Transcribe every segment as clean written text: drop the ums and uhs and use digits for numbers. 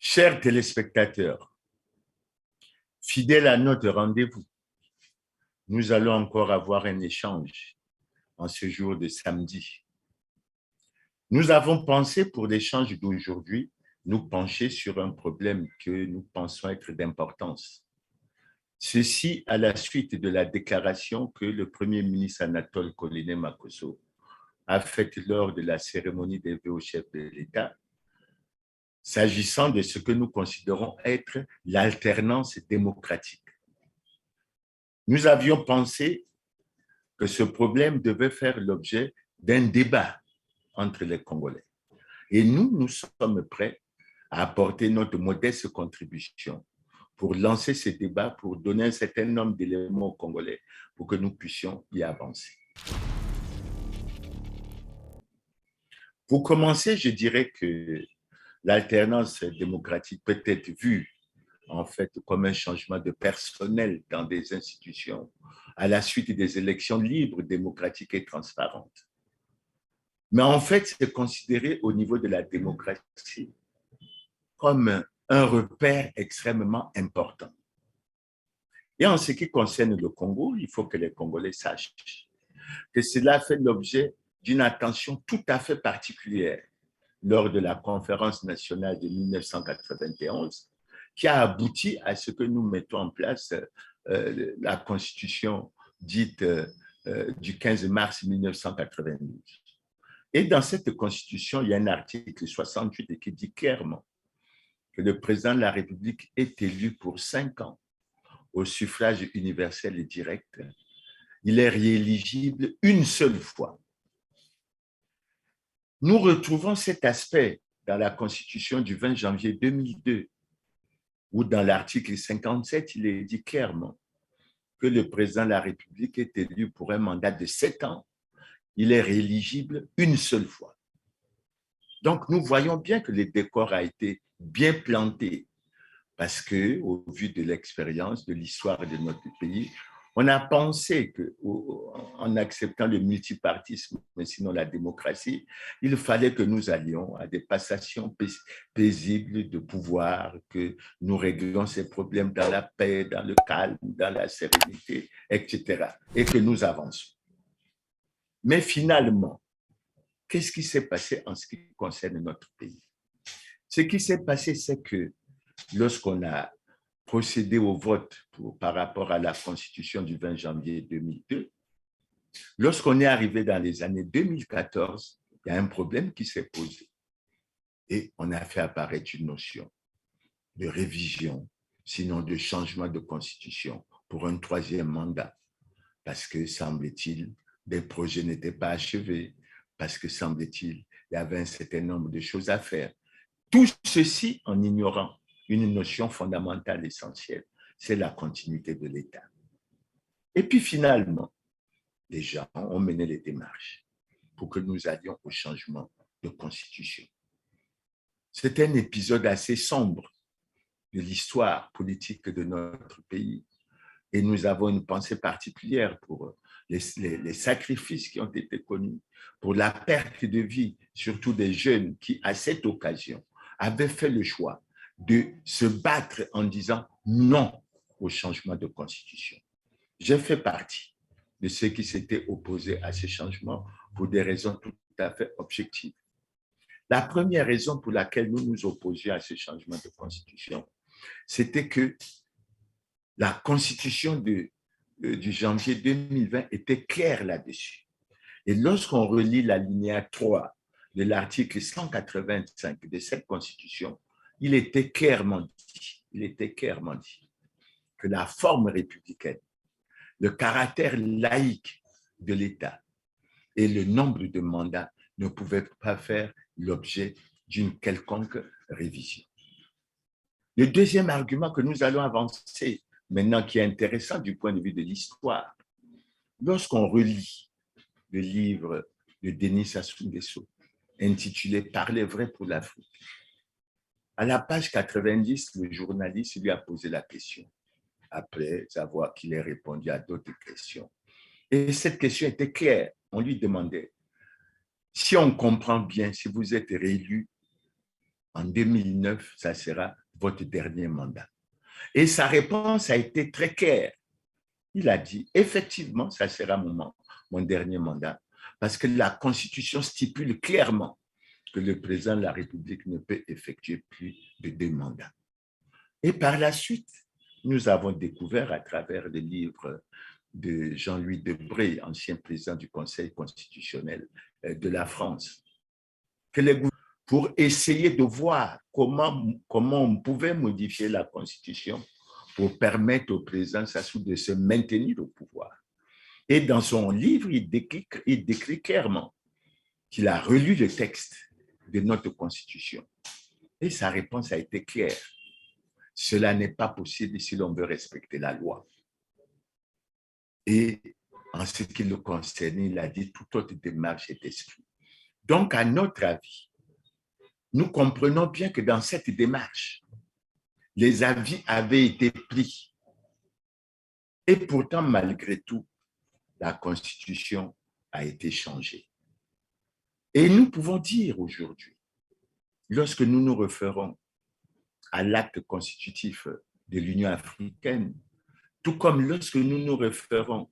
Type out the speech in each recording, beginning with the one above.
Chers téléspectateurs, fidèles à notre rendez-vous, nous allons encore avoir un échange en ce jour de samedi. Nous avons pensé pour l'échange d'aujourd'hui nous pencher sur un problème que nous pensons être d'importance. Ceci à la suite de la déclaration que le Premier ministre Anatole Koné-Makosso a faite lors de la cérémonie des vœux au chef de l'État, s'agissant de ce que nous considérons être l'alternance démocratique. Nous avions pensé que ce problème devait faire l'objet d'un débat entre les Congolais. Et nous sommes prêts à apporter notre modeste contribution pour lancer ce débat, pour donner un certain nombre d'éléments aux Congolais pour que nous puissions y avancer. Pour commencer, je dirais que l'alternance démocratique peut être vue en fait comme un changement de personnel dans des institutions à la suite des élections libres, démocratiques et transparentes. Mais en fait, c'est considéré au niveau de la démocratie comme un repère extrêmement important. Et en ce qui concerne le Congo, il faut que les Congolais sachent que cela fait l'objet d'une attention tout à fait particulière lors de la conférence nationale de 1991, qui a abouti à ce que nous mettons en place la constitution dite du 15 mars 1992. Et dans cette constitution, il y a un article 68 qui dit clairement que le président de la République est élu pour 5 ans au suffrage universel et direct. Il est rééligible une seule fois. Nous retrouvons cet aspect dans la Constitution du 20 janvier 2002, où dans l'article 57, il est dit clairement que le président de la République est élu pour un mandat de 7 ans. Il est rééligible une seule fois. Donc, nous voyons bien que le décor a été bien planté parce que, au vu de l'expérience, de l'histoire de notre pays, on a pensé qu'en acceptant le multipartisme, mais sinon la démocratie, il fallait que nous allions à des passations paisibles de pouvoir, que nous réglions ces problèmes dans la paix, dans le calme, dans la sérénité, etc. Et que nous avancions. Mais finalement, qu'est-ce qui s'est passé en ce qui concerne notre pays? Ce qui s'est passé, c'est que lorsqu'on a procédé au vote par rapport à la Constitution du 20 janvier 2002, lorsqu'on est arrivé dans les années 2014, il y a un problème qui s'est posé. Et on a fait apparaître une notion de révision, sinon de changement de Constitution pour un 3e mandat. Parce que, semble-t-il, des projets n'étaient pas achevés, parce que, semble-t-il, il y avait un certain nombre de choses à faire. Tout ceci en ignorant une notion fondamentale essentielle, c'est la continuité de l'État. Et puis finalement, les gens ont mené les démarches pour que nous allions au changement de constitution. C'est un épisode assez sombre de l'histoire politique de notre pays et nous avons une pensée particulière pour les sacrifices qui ont été connus, pour la perte de vie, surtout des jeunes qui, à cette occasion, avaient fait le choix de se battre en disant non au changement de constitution. J'ai fait partie de ceux qui s'étaient opposés à ce changement pour des raisons tout à fait objectives. La première raison pour laquelle nous nous opposions à ce changement de constitution, c'était que la constitution du janvier 2020 était claire là-dessus. Et lorsqu'on relit l'alinéa 3 de l'article 185 de cette constitution, il était clairement dit que la forme républicaine, le caractère laïque de l'État et le nombre de mandats ne pouvaient pas faire l'objet d'une quelconque révision. Le deuxième argument que nous allons avancer maintenant, qui est intéressant du point de vue de l'histoire, lorsqu'on relit le livre de Denis Sassou Nguesso, intitulé « Parler vrai pour l'Afrique », à la page 90, le journaliste lui a posé la question, après avoir qu'il ait répondu à d'autres questions. Et cette question était claire. On lui demandait, si on comprend bien, si vous êtes réélu en 2009, ça sera votre dernier mandat. Et sa réponse a été très claire. Il a dit, effectivement, ça sera mon dernier mandat, parce que la Constitution stipule clairement que le président de la République ne peut effectuer plus de 2 mandats. Et par la suite, nous avons découvert à travers les livres de Jean-Louis Debré, ancien président du Conseil constitutionnel de la France, que les gouvernements, pour essayer de voir comment on pouvait modifier la Constitution pour permettre au président Sassou de se maintenir au pouvoir. Et dans son livre, il décrit clairement qu'il a relu le texte de notre Constitution. Et sa réponse a été claire. Cela n'est pas possible si l'on veut respecter la loi. Et en ce qui le concerne, il a dit toute autre démarche est exclue. Donc, à notre avis, nous comprenons bien que dans cette démarche, les avis avaient été pris. Et pourtant, malgré tout, la Constitution a été changée. Et nous pouvons dire aujourd'hui, lorsque nous nous référons à l'acte constitutif de l'Union africaine, tout comme lorsque nous nous référons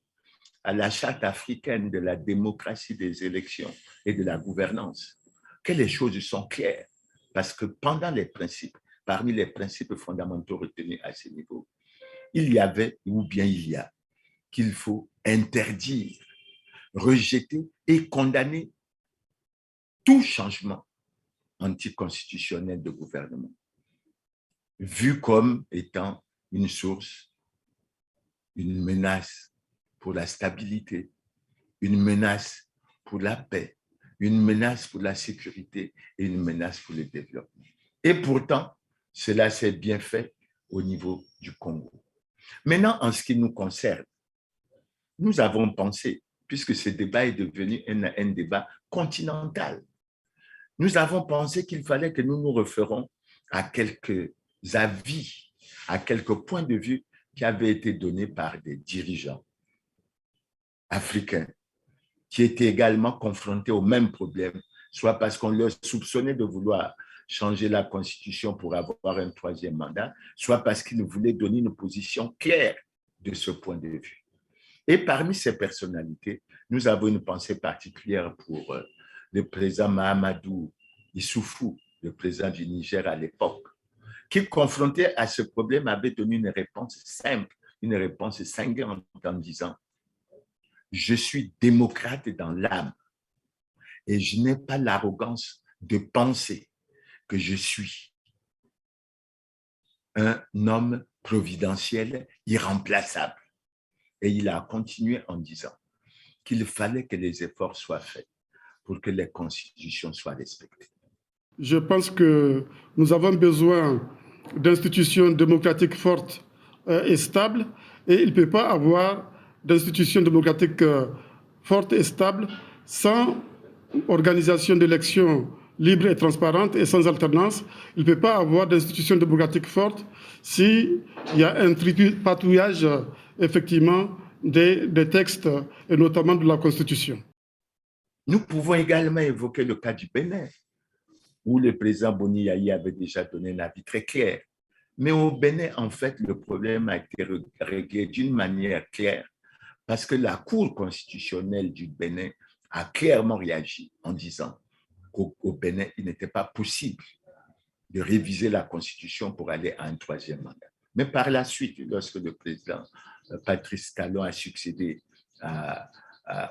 à la charte africaine de la démocratie des élections et de la gouvernance, que les choses sont claires. Parce que parmi les principes fondamentaux retenus à ce niveau, il y avait, ou bien il y a, qu'il faut interdire, rejeter et condamner tout changement anticonstitutionnel de gouvernement, vu comme étant une source, une menace pour la stabilité, une menace pour la paix, une menace pour la sécurité et une menace pour le développement. Et pourtant, cela s'est bien fait au niveau du Congo. Maintenant, en ce qui nous concerne, nous avons pensé, puisque ce débat est devenu un débat continental, nous avons pensé qu'il fallait que nous nous référons à quelques avis, à quelques points de vue qui avaient été donnés par des dirigeants africains qui étaient également confrontés au même problème, soit parce qu'on leur soupçonnait de vouloir changer la Constitution pour avoir un 3e mandat, soit parce qu'ils voulaient donner une position claire de ce point de vue. Et parmi ces personnalités, nous avons une pensée particulière pour le président Mahamadou Issoufou, le président du Niger à l'époque, qui, confronté à ce problème, avait donné une réponse simple, une réponse cinglante en disant « Je suis démocrate dans l'âme et je n'ai pas l'arrogance de penser que je suis un homme providentiel irremplaçable. » Et il a continué en disant qu'il fallait que les efforts soient faits pour que les constitutions soient respectées. Je pense que nous avons besoin d'institutions démocratiques fortes et stables, et il ne peut pas avoir d'institutions démocratiques fortes et stables sans organisation d'élections libres et transparentes et sans alternance. Il ne peut pas avoir d'institutions démocratiques fortes s'il y a un tripatouillage effectivement des textes et notamment de la Constitution. Nous pouvons également évoquer le cas du Bénin, où le président Boni Yayi avait déjà donné un avis très clair. Mais au Bénin, en fait, le problème a été réglé d'une manière claire parce que la Cour constitutionnelle du Bénin a clairement réagi en disant qu'au Bénin, il n'était pas possible de réviser la Constitution pour aller à un 3e mandat. Mais par la suite, lorsque le président Patrice Talon a succédé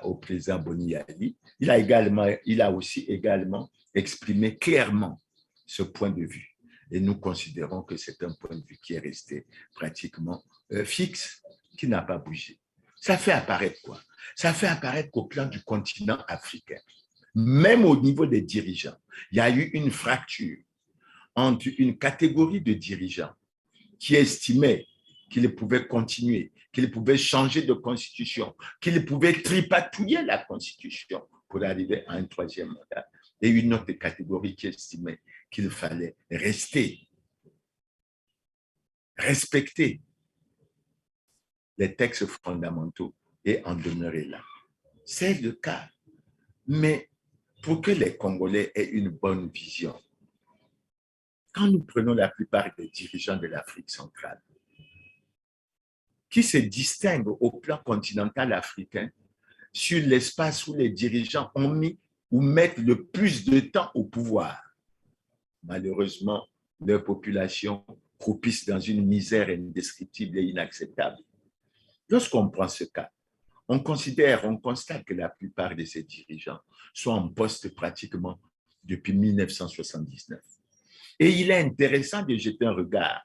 au président Boni Yayi, il a aussi également exprimé clairement ce point de vue. Et nous considérons que c'est un point de vue qui est resté pratiquement fixe, qui n'a pas bougé. Ça fait apparaître quoi? Ça fait apparaître qu'au plan du continent africain, même au niveau des dirigeants, il y a eu une fracture entre une catégorie de dirigeants qui estimaient qu'ils pouvaient continuer, qu'ils pouvaient changer de constitution, qu'ils pouvaient tripatouiller la constitution pour arriver à un 3e mandat, et une autre catégorie qui estimait qu'il fallait respecter les textes fondamentaux et en demeurer là. C'est le cas. Mais pour que les Congolais aient une bonne vision Quand nous prenons la plupart des dirigeants de l'Afrique centrale, qui se distinguent au plan continental africain sur l'espace où les dirigeants ont mis ou mettent le plus de temps au pouvoir, malheureusement, leur population croupisse dans une misère indescriptible et inacceptable. Lorsqu'on prend ce cas, on constate que la plupart de ces dirigeants sont en poste pratiquement depuis 1979. Et il est intéressant de jeter un regard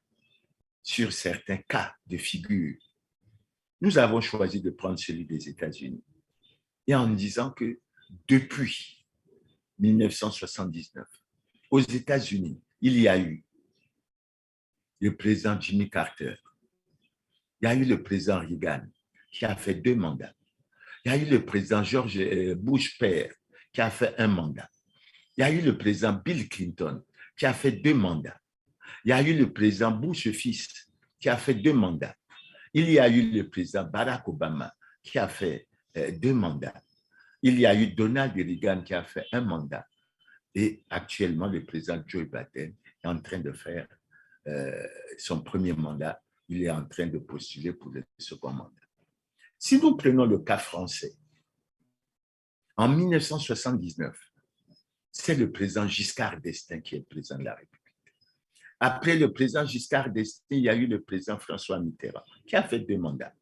sur certains cas de figure. Nous avons choisi de prendre celui des États-Unis. Et en disant que depuis 1979, aux États-Unis, il y a eu le président Jimmy Carter, il y a eu le président Reagan qui a fait 2 mandats, il y a eu le président George Bush père qui a fait 1 mandat, il y a eu le président Bill Clinton qui a fait 2 mandats, il y a eu le président Bush fils qui a fait 2 mandats, il y a eu le président Barack Obama qui a fait 2 mandats, il y a eu Donald Reagan qui a fait 1 mandat, et actuellement le président Joe Biden est en train de faire son premier mandat, il est en train de postuler pour le second mandat. Si nous prenons le cas français, en 1979, c'est le président Giscard d'Estaing qui est le président de la République. Après le président Giscard d'Estaing, il y a eu le président François Mitterrand qui a fait 2 mandats.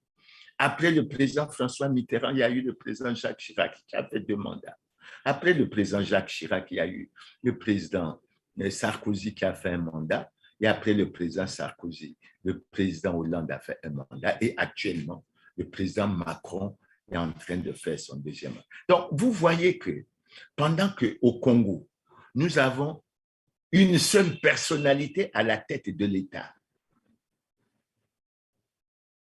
Après le président François Mitterrand, il y a eu le président Jacques Chirac qui a fait 2 mandats. Après le président Jacques Chirac, il y a eu le président Sarkozy qui a fait 1 mandat. Et après le président Sarkozy, le président Hollande a fait 1 mandat. Et actuellement, le président Macron est en train de faire son 2e mandat. Donc, vous voyez que pendant qu'au Congo, nous avons une seule personnalité à la tête de l'État,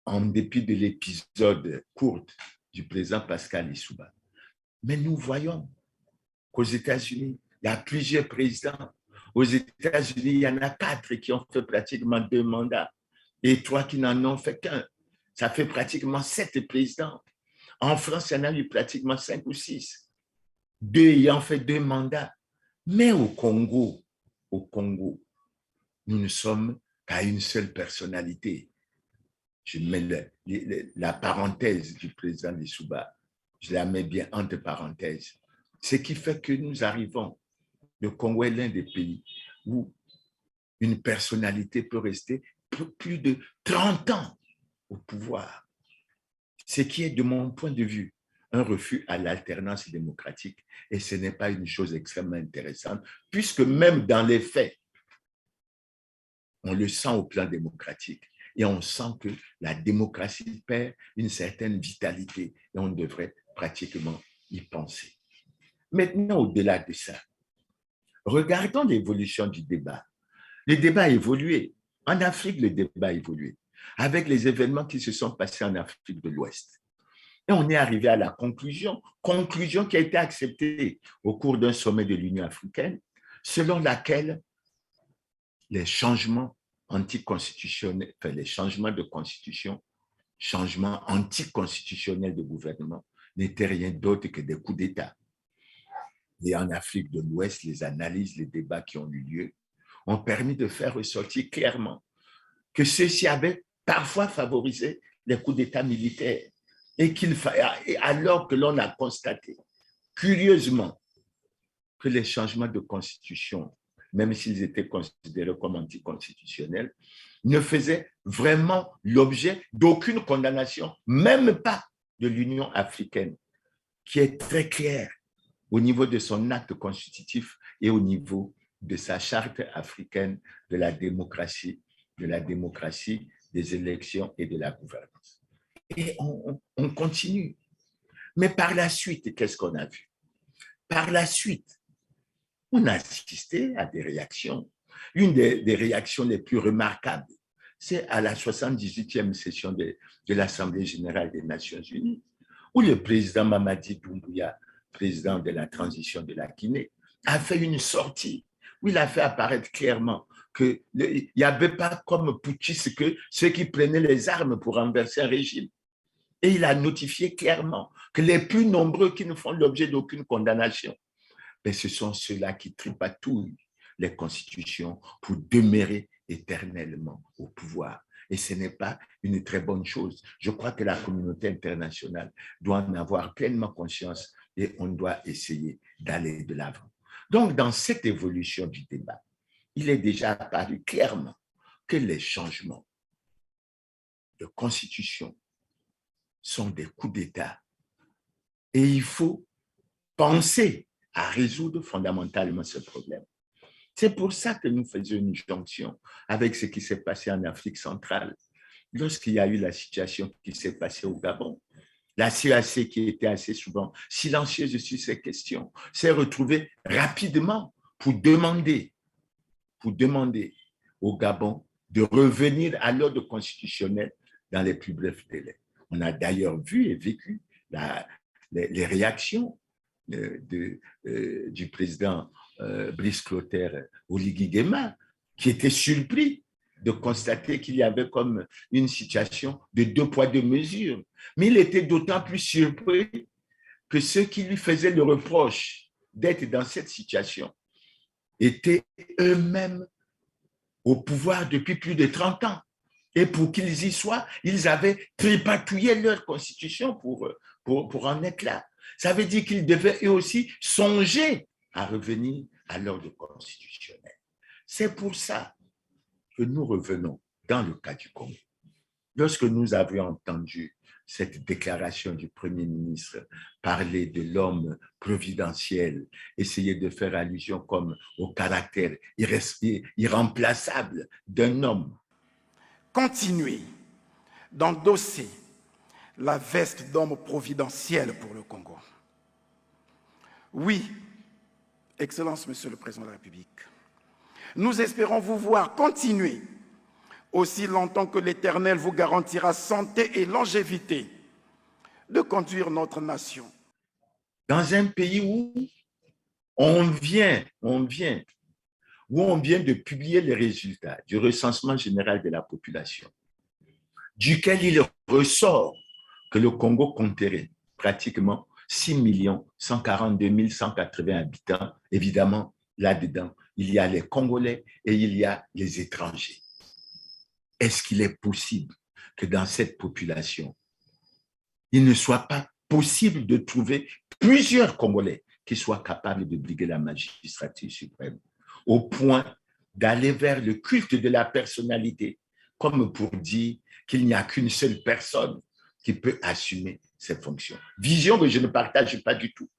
en dépit de l'épisode court du président Pascal Lissouba. Mais nous voyons qu'aux États-Unis, il y a plusieurs présidents. Aux États-Unis, il y en a 4 qui ont fait pratiquement 2 mandats et 3 qui n'en ont fait qu'1. Ça fait pratiquement 7 présidents. En France, il y en a eu pratiquement 5 ou 6. 2 ayant fait 2 mandats. Mais au Congo, nous ne sommes qu'à une seule personnalité. Je mets la parenthèse du président Lissouba, je la mets bien entre parenthèses. Ce qui fait que nous arrivons, le Congo est l'un des pays où une personnalité peut rester plus de 30 ans au pouvoir. Ce qui est, de mon point de vue, un refus à l'alternance démocratique. Et ce n'est pas une chose extrêmement intéressante, puisque même dans les faits, on le sent au plan démocratique. Et on sent que la démocratie perd une certaine vitalité et on devrait pratiquement y penser. Maintenant, au-delà de ça, regardons l'évolution du débat. Le débat a évolué. En Afrique, le débat a évolué avec les événements qui se sont passés en Afrique de l'Ouest. Et on est arrivé à la conclusion qui a été acceptée au cours d'un sommet de l'Union africaine, selon laquelle les changements anticonstitutionnels, enfin les changements de constitution, changements anticonstitutionnels de gouvernement n'étaient rien d'autre que des coups d'État. Et en Afrique de l'Ouest, les analyses, les débats qui ont eu lieu ont permis de faire ressortir clairement que ceux-ci avaient parfois favorisé les coups d'État militaires et alors que l'on a constaté, curieusement, que les changements de constitution, même s'ils étaient considérés comme anticonstitutionnels, ne faisaient vraiment l'objet d'aucune condamnation, même pas de l'Union africaine, qui est très claire au niveau de son acte constitutif et au niveau de sa charte africaine de la démocratie, des élections et de la gouvernance. Et on continue. Mais par la suite, qu'est-ce qu'on a vu? Par la suite, on a assisté à des réactions. Une des réactions les plus remarquables, c'est à la 78e session de l'Assemblée générale des Nations unies, où le président Mamadi Doumbouya, président de la transition de la Guinée, a fait une sortie où il a fait apparaître clairement qu'il n'y avait pas comme putschistes que ceux qui prenaient les armes pour renverser un régime. Et il a notifié clairement que les plus nombreux qui ne font l'objet d'aucune condamnation, mais ce sont ceux-là qui tripatouillent les constitutions pour demeurer éternellement au pouvoir. Et ce n'est pas une très bonne chose. Je crois que la communauté internationale doit en avoir pleinement conscience et on doit essayer d'aller de l'avant. Donc, dans cette évolution du débat, il est déjà apparu clairement que les changements de constitution sont des coups d'État. Et il faut penser à résoudre fondamentalement ce problème. C'est pour ça que nous faisions une jonction avec ce qui s'est passé en Afrique centrale. Lorsqu'il y a eu la situation qui s'est passée au Gabon, la CAC, qui était assez souvent silencieuse sur ces questions, s'est retrouvée rapidement pour demander au Gabon de revenir à l'ordre constitutionnel dans les plus brefs délais. On a d'ailleurs vu et vécu les réactions du président Brice Clotaire Oligui Nguema, qui était surpris de constater qu'il y avait comme une situation de 2 poids 2 mesures. Mais il était d'autant plus surpris que ceux qui lui faisaient le reproche d'être dans cette situation étaient eux-mêmes au pouvoir depuis plus de 30 ans. Et pour qu'ils y soient, ils avaient tripatouillé leur constitution pour en être là. Ça veut dire qu'ils devaient eux aussi songer à revenir à l'ordre constitutionnel. C'est pour ça que nous revenons dans le cas du Congo. Lorsque nous avions entendu cette déclaration du Premier ministre parler de l'homme providentiel, essayer de faire allusion comme au caractère irremplaçable d'un homme. Continuez d'endosser la veste d'homme providentiel pour le Congo. Oui, Excellence, Monsieur le Président de la République, nous espérons vous voir continuer aussi longtemps que l'Éternel vous garantira santé et longévité de conduire notre nation. Dans un pays où on vient de publier les résultats du recensement général de la population, duquel il ressort que le Congo compterait pratiquement 6 142 180 habitants. Évidemment, là-dedans, il y a les Congolais et il y a les étrangers. Est-ce qu'il est possible que dans cette population, il ne soit pas possible de trouver plusieurs Congolais qui soient capables de briguer la magistrature suprême, au point d'aller vers le culte de la personnalité, comme pour dire qu'il n'y a qu'une seule personne qui peut assumer ces fonctions. Vision que je ne partage pas du tout.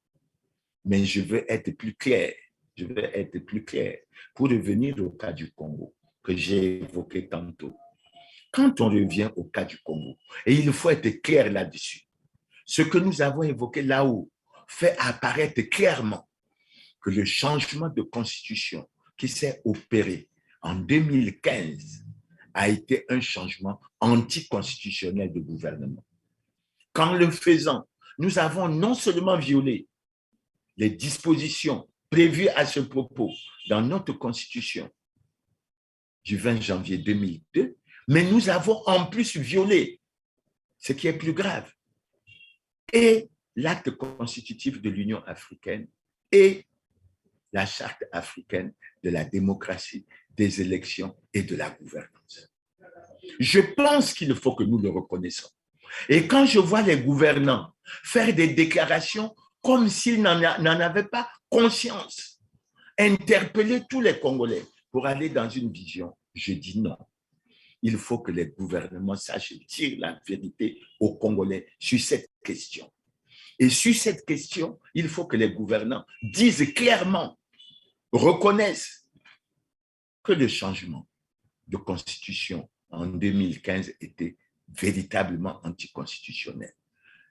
Mais je veux être plus clair. Pour revenir au cas du Congo, que j'ai évoqué tantôt. Quand on revient au cas du Congo, et il faut être clair là-dessus, ce que nous avons évoqué là-haut fait apparaître clairement que le changement de constitution qui s'est opéré en 2015 a été un changement anticonstitutionnel de gouvernement. Qu'en le faisant, nous avons non seulement violé les dispositions prévues à ce propos dans notre constitution du 20 janvier 2002, mais nous avons en plus violé, ce qui est plus grave, et l'acte constitutif de l'Union africaine et la charte africaine de la démocratie, des élections et de la gouvernance. Je pense qu'il faut que nous le reconnaissons. Et quand je vois les gouvernants faire des déclarations comme s'ils n'en avaient pas conscience, interpeller tous les Congolais pour aller dans une vision, je dis non. Il faut que les gouvernements sachent dire la vérité aux Congolais sur cette question. Et sur cette question, il faut que les gouvernants disent clairement, reconnaissent que le changement de constitution en 2015 était véritablement anticonstitutionnel.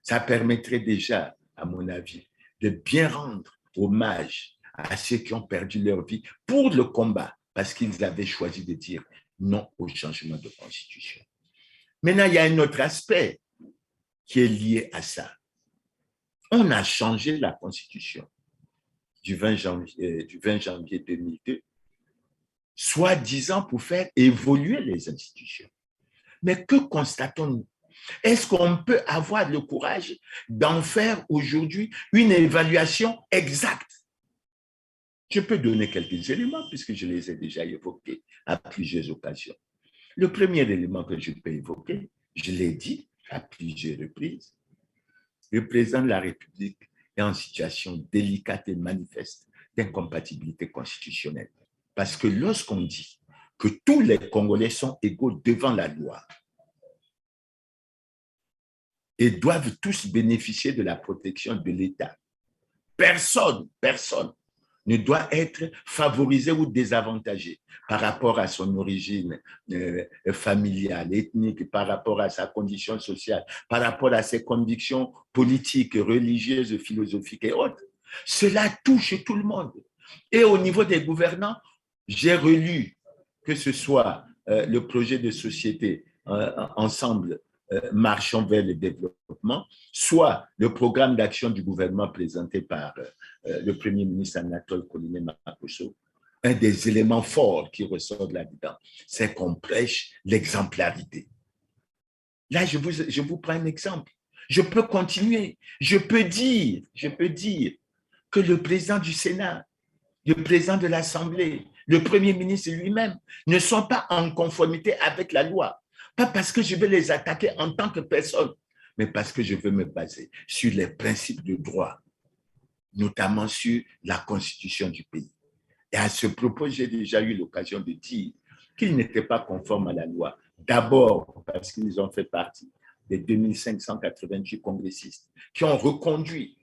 Ça permettrait déjà, à mon avis, de bien rendre hommage à ceux qui ont perdu leur vie pour le combat, parce qu'ils avaient choisi de dire non au changement de constitution. Maintenant, il y a un autre aspect qui est lié à ça. On a changé la constitution du 20 janvier 2002, soi-disant pour faire évoluer les institutions. Mais que constatons-nous? Est-ce qu'on peut avoir le courage d'en faire aujourd'hui une évaluation exacte? Je peux donner quelques éléments puisque je les ai déjà évoqués à plusieurs occasions. Le premier élément que je peux évoquer, je l'ai dit à plusieurs reprises, le président de la République est en situation délicate et manifeste d'incompatibilité constitutionnelle. Parce que lorsqu'on dit que tous les Congolais sont égaux devant la loi et doivent tous bénéficier de la protection de l'État, personne ne doit être favorisé ou désavantagé par rapport à son origine familiale, ethnique, par rapport à sa condition sociale, par rapport à ses convictions politiques, religieuses, philosophiques et autres. Cela touche tout le monde. Et au niveau des gouvernants, j'ai relu que ce soit le projet de société ensemble marchons vers le développement, soit le programme d'action du gouvernement présenté par le Premier ministre Anatole Kouliné-Makosso. Un des éléments forts qui ressort là-dedans, c'est qu'on prêche l'exemplarité. Là, je vous prends un exemple. Je peux continuer. Je peux dire que le président du Sénat, le président de l'Assemblée, le Premier ministre lui-même ne sont pas en conformité avec la loi. Pas parce que je vais les attaquer en tant que personne, mais parce que je veux me baser sur les principes de droit, notamment sur la constitution du pays. Et à ce propos, j'ai déjà eu l'occasion de dire qu'ils n'étaient pas conformes à la loi. D'abord, parce qu'ils ont fait partie des 2588 congressistes qui ont reconduit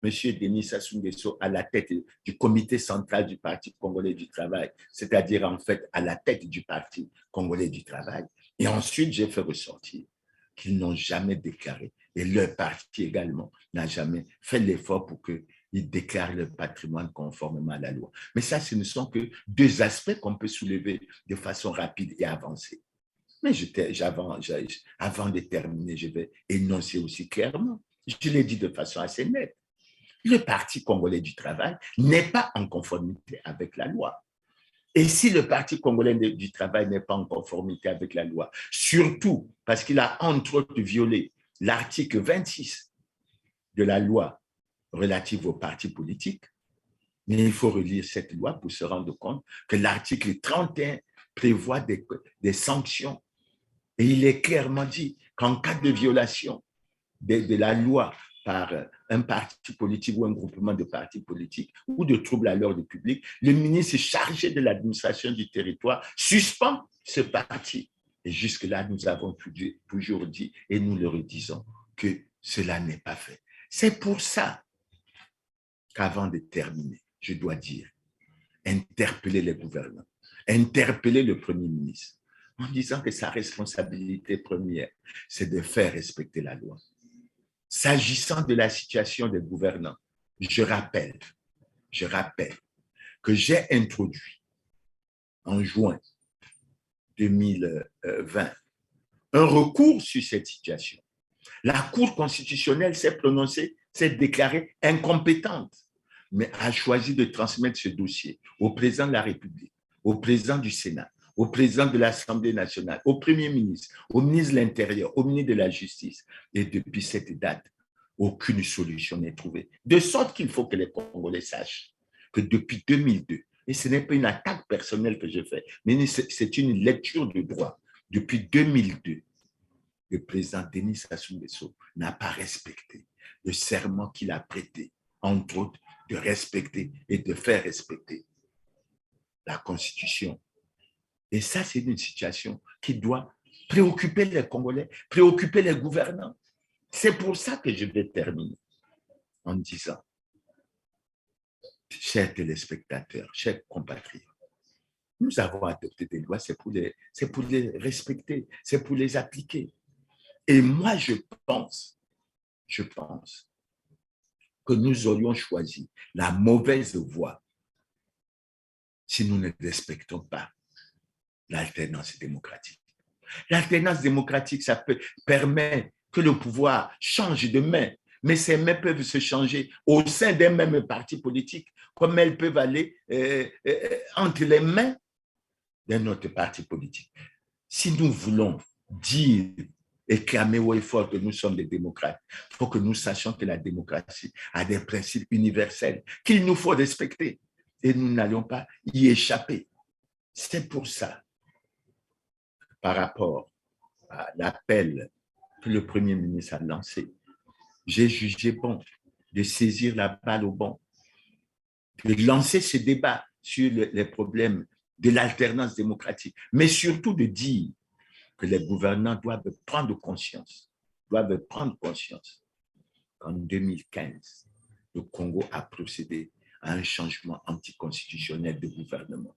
M. Denis Sassou Nguesso à la tête du comité central du Parti congolais du travail, c'est-à-dire en fait à la tête du Parti congolais du travail. Et ensuite, j'ai fait ressortir qu'ils n'ont jamais déclaré, et leur parti également n'a jamais fait l'effort pour qu'ils déclarent leur patrimoine conformément à la loi. Mais ça, ce ne sont que deux aspects qu'on peut soulever de façon rapide et avancée. Mais avant de terminer, je vais énoncer aussi clairement, je l'ai dit de façon assez nette, le Parti congolais du travail n'est pas en conformité avec la loi. Et si le Parti congolais du travail n'est pas en conformité avec la loi, surtout parce qu'il a entre autres violé l'article 26 de la loi relative aux partis politiques, mais il faut relire cette loi pour se rendre compte que l'article 31 prévoit des sanctions. Et il est clairement dit qu'en cas de violation de la loi par un parti politique ou un groupement de partis politiques ou de troubles à l'ordre public, le ministre chargé de l'administration du territoire suspend ce parti. Et jusque-là, nous avons toujours dit, et nous le redisons, que cela n'est pas fait. C'est pour ça qu'avant de terminer, je dois dire, interpeller les gouvernants, interpeller le Premier ministre, en disant que sa responsabilité première, c'est de faire respecter la loi. S'agissant de la situation des gouvernants, je rappelle que j'ai introduit en juin 2020 un recours sur cette situation. La Cour constitutionnelle s'est prononcée, s'est déclarée incompétente, mais a choisi de transmettre ce dossier au président de la République, au président du Sénat, au président de l'Assemblée nationale, au Premier ministre, au ministre de l'Intérieur, au ministre de la Justice. Et depuis cette date, aucune solution n'est trouvée. De sorte qu'il faut que les Congolais sachent que depuis 2002, et ce n'est pas une attaque personnelle que je fais, mais c'est une lecture de droit. Depuis 2002, le président Denis Sassou Nguesso n'a pas respecté le serment qu'il a prêté, entre autres, de respecter et de faire respecter la Constitution. Et ça, c'est une situation qui doit préoccuper les Congolais, préoccuper les gouvernants. C'est pour ça que je vais terminer en disant, chers téléspectateurs, chers compatriotes, nous avons adopté des lois, c'est pour les respecter, c'est pour les appliquer. Et moi, je pense que nous aurions choisi la mauvaise voie si nous ne respectons pas l'alternance démocratique. L'alternance démocratique, ça permet que le pouvoir change de main, mais ces mains peuvent se changer au sein d'un même parti politique, comme elles peuvent aller entre les mains d'un autre parti politique. Si nous voulons dire et clamer haut et fort que nous sommes des démocrates, il faut que nous sachions que la démocratie a des principes universels qu'il nous faut respecter. et nous n'allons pas y échapper. C'est pour ça, par rapport à l'appel que le Premier ministre a lancé, j'ai jugé bon de saisir la balle au bon, de lancer ce débat sur les problèmes de l'alternance démocratique, mais surtout de dire que les gouvernants doivent prendre conscience qu'en 2015, le Congo a procédé à un changement anticonstitutionnel de gouvernement.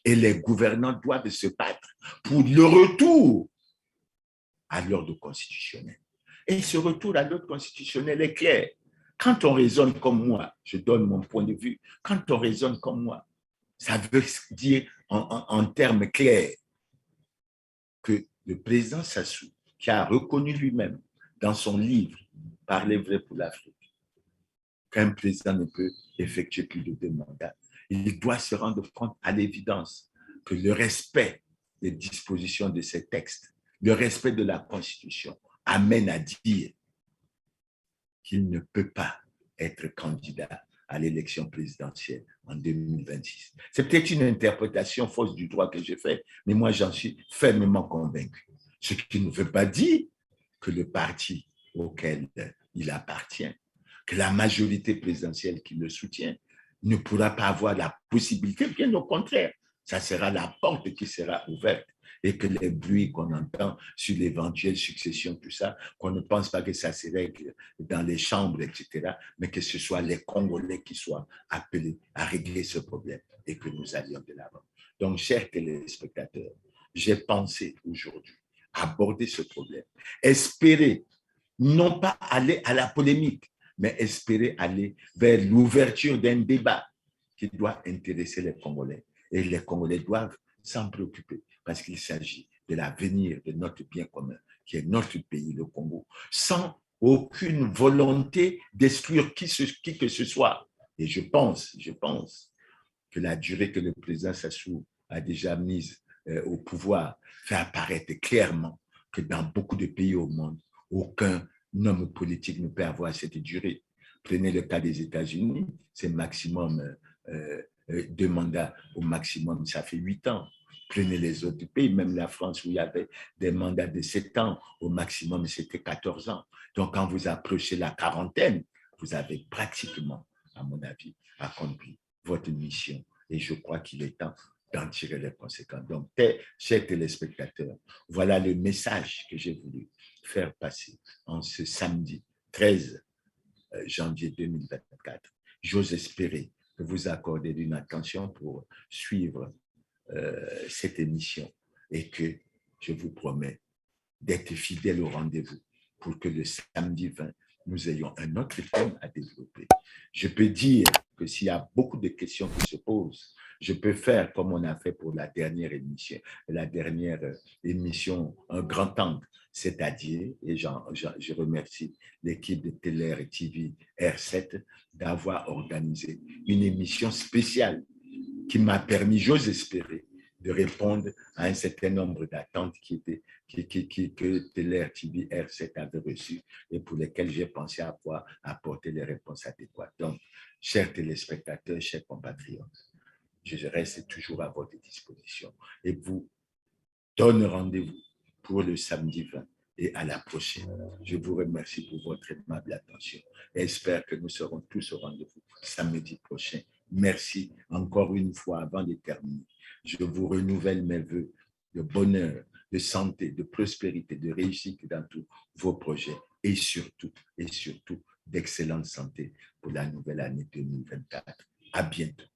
Et les gouvernants doivent se battre pour le retour à l'ordre constitutionnel. Et ce retour à l'ordre constitutionnel est clair. Quand on raisonne comme moi, je donne mon point de vue, quand on raisonne comme moi, ça veut dire en termes clairs que le président Sassou, qui a reconnu lui-même dans son livre « Parler vrai pour l'Afrique », qu'un président ne peut effectuer plus de 2 mandats, il doit se rendre compte à l'évidence que le respect des dispositions de ces textes, le respect de la Constitution amène à dire qu'il ne peut pas être candidat à l'élection présidentielle en 2026. C'est peut-être une interprétation fausse du droit que j'ai fait, mais moi j'en suis fermement convaincu. Ce qui ne veut pas dire que le parti auquel il appartient, que la majorité présidentielle qui le soutient, ne pourra pas avoir la possibilité, bien au contraire, ça sera la porte qui sera ouverte et que les bruits qu'on entend sur l'éventuelle succession, tout ça, qu'on ne pense pas que ça se règle dans les chambres, etc., mais que ce soit les Congolais qui soient appelés à régler ce problème et que nous allions de l'avant. Donc, chers téléspectateurs, j'ai pensé aujourd'hui aborder ce problème, espérer non pas aller à la polémique, mais espérer aller vers l'ouverture d'un débat qui doit intéresser les Congolais. Et les Congolais doivent s'en préoccuper parce qu'il s'agit de l'avenir de notre bien commun, qui est notre pays, le Congo, sans aucune volonté d'exclure qui que ce soit. Et je pense que la durée que le président Sassou a déjà mise au pouvoir fait apparaître clairement que dans beaucoup de pays au monde, aucun homme politique ne peut avoir cette durée. Prenez le cas des États-Unis, c'est maximum 2 mandats au maximum, ça fait 8 ans. Prenez les autres pays, même la France où il y avait des mandats de 7 ans, au maximum c'était 14 ans. Donc quand vous approchez la quarantaine, vous avez pratiquement, à mon avis, accompli votre mission. Et je crois qu'il est temps d'en tirer les conséquences. Donc, chers téléspectateurs, voilà le message que j'ai voulu faire passer en ce samedi 13 janvier 2024. J'ose espérer que vous accordez une attention pour suivre cette émission et que je vous promets d'être fidèle au rendez-vous pour que le samedi 20, nous ayons un autre thème à développer. Je peux dire que s'il y a beaucoup de questions qui se posent, je peux faire comme on a fait pour la dernière émission un grand angle, c'est-à-dire, et je remercie l'équipe de Teler TV R7 d'avoir organisé une émission spéciale qui m'a permis, j'ose espérer, de répondre à un certain nombre d'attentes que Teler TV R7 avait reçues et pour lesquelles j'ai pensé à pouvoir apporter les réponses adéquates. Donc, chers téléspectateurs, chers compatriotes, je reste toujours à votre disposition et vous donne rendez-vous pour le samedi 20 et à la prochaine. Je vous remercie pour votre aimable attention et espère que nous serons tous au rendez-vous samedi prochain. Merci encore une fois avant de terminer. Je vous renouvelle mes vœux de bonheur, de santé, de prospérité, de réussite dans tous vos projets et surtout, d'excellente santé pour la nouvelle année 2024. À bientôt.